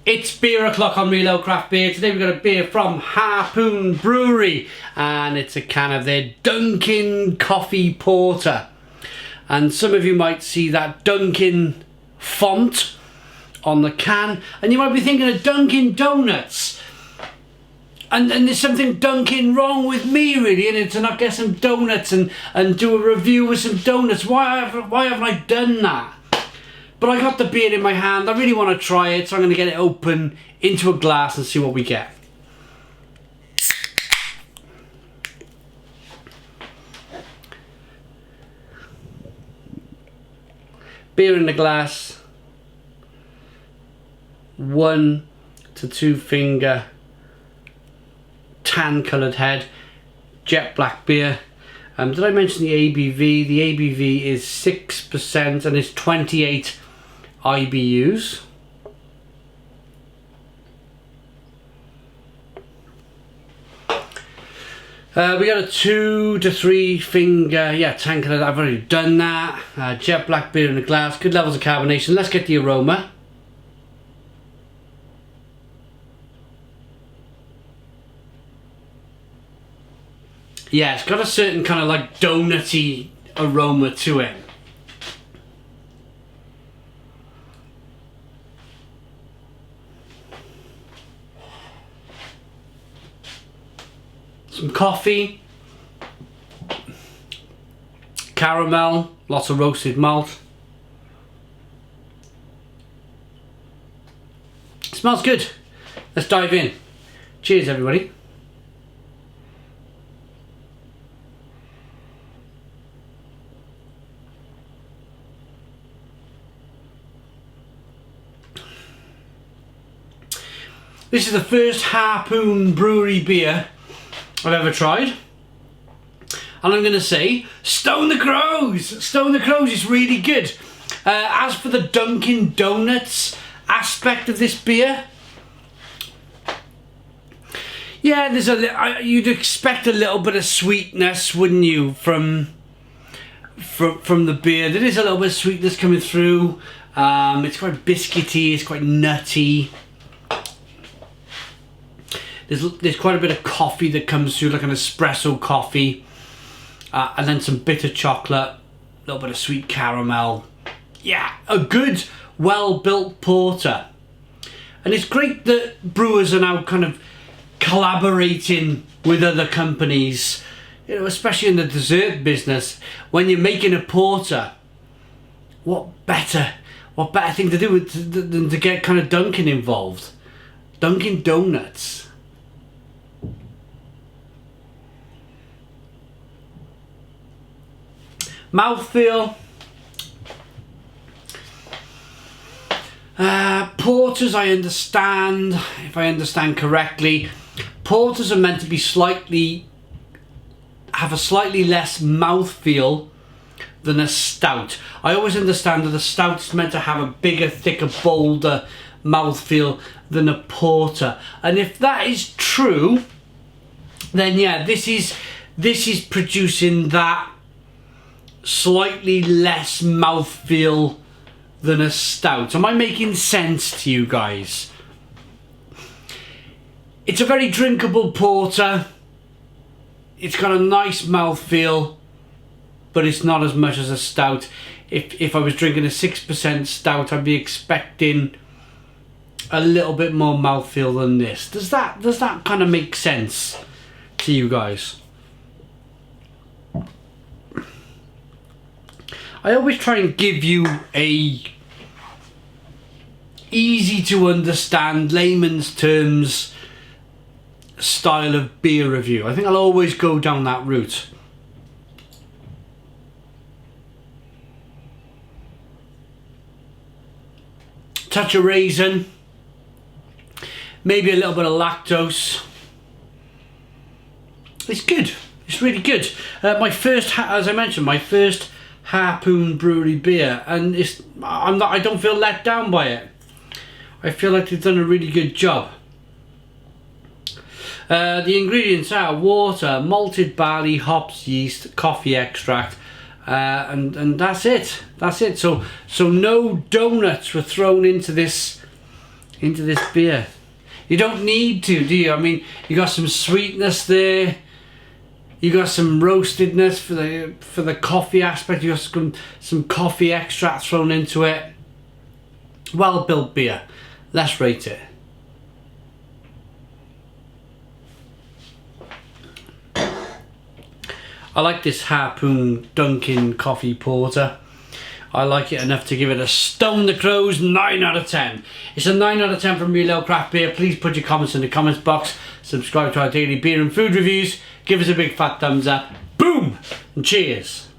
It's beer o'clock on Real Ale Craft Beer. Today we've got a beer from Harpoon Brewery and it's a can of their Dunkin Coffee Porter. And some of you might see that Dunkin font on the can and you might be thinking of Dunkin Doughnuts. And there's something Dunkin wrong with me really, and to not get some donuts and do a review with some donuts. Why haven't I done that? But I got the beer in my hand, I really want to try it, so I'm going to get it open into a glass and see what we get. Beer in the glass. 1 to 2 finger tan coloured head, jet black beer. Did I mention the ABV? The ABV is 6% and it's 28 IBUs. We got a 2 to 3 finger, tan coloured. I've already done that. Jet black beer in the glass, good levels of carbonation. Let's get the aroma. Yeah, it's got a certain kind of like donutty aroma to it. Some coffee, caramel, lots of roasted malt. Smells good. Let's dive in. Cheers everybody. This is the first Harpoon Brewery beer I've ever tried. And I'm going to say, Stone the Crows! Stone the Crows is really good. As for the Dunkin Doughnuts aspect of this beer, yeah, there's you'd expect a little bit of sweetness, wouldn't you, from the beer. There is a little bit of sweetness coming through. It's quite biscuity, it's quite nutty. There's quite a bit of coffee that comes through, like an espresso coffee, and then some bitter chocolate, a little bit of sweet caramel. Yeah, a good, well-built porter. And it's great that brewers are now kind of collaborating with other companies, you know, especially in the dessert business. When you're making a porter, what better thing to do than to get kind of Dunkin involved? Dunkin Doughnuts. Mouthfeel. Porters, I understand, if I understand correctly, porters are meant to be have a slightly less mouthfeel than a stout. I always understand that a stout's meant to have a bigger, thicker, bolder mouthfeel than a porter. And if that is true, then yeah, this is producing that slightly less mouthfeel than a stout. Am I making sense to you guys? It's a very drinkable porter. It's got a nice mouthfeel, but it's not as much as a stout. If I was drinking a 6% stout, I'd be expecting a little bit more mouthfeel than this. Does that kind of make sense to you guys? I always try and give you a easy to understand, layman's terms style of beer review. I think I'll always go down that route. Touch of raisin, maybe a little bit of lactose. It's good. It's really good. As I mentioned, my first Harpoon Brewery beer, and I don't feel let down by it. I feel like they've done a really good job. The ingredients are water, malted barley, hops, yeast, coffee extract, and that's it. So no donuts were thrown into this into this beer. You don't need to, do you? I mean, you got some sweetness there. You got some roastedness for the coffee aspect. You got some coffee extract thrown into it. Well built beer. Let's rate it. I like this Harpoon Dunkin coffee porter. I like it enough to give it a Stone the Crows 9 out of 10. It's a 9 out of 10 from Real Ale Craft Beer. Please put your comments in the comments box. Subscribe to our daily beer and food reviews. Give us a big fat thumbs up. Boom! And cheers.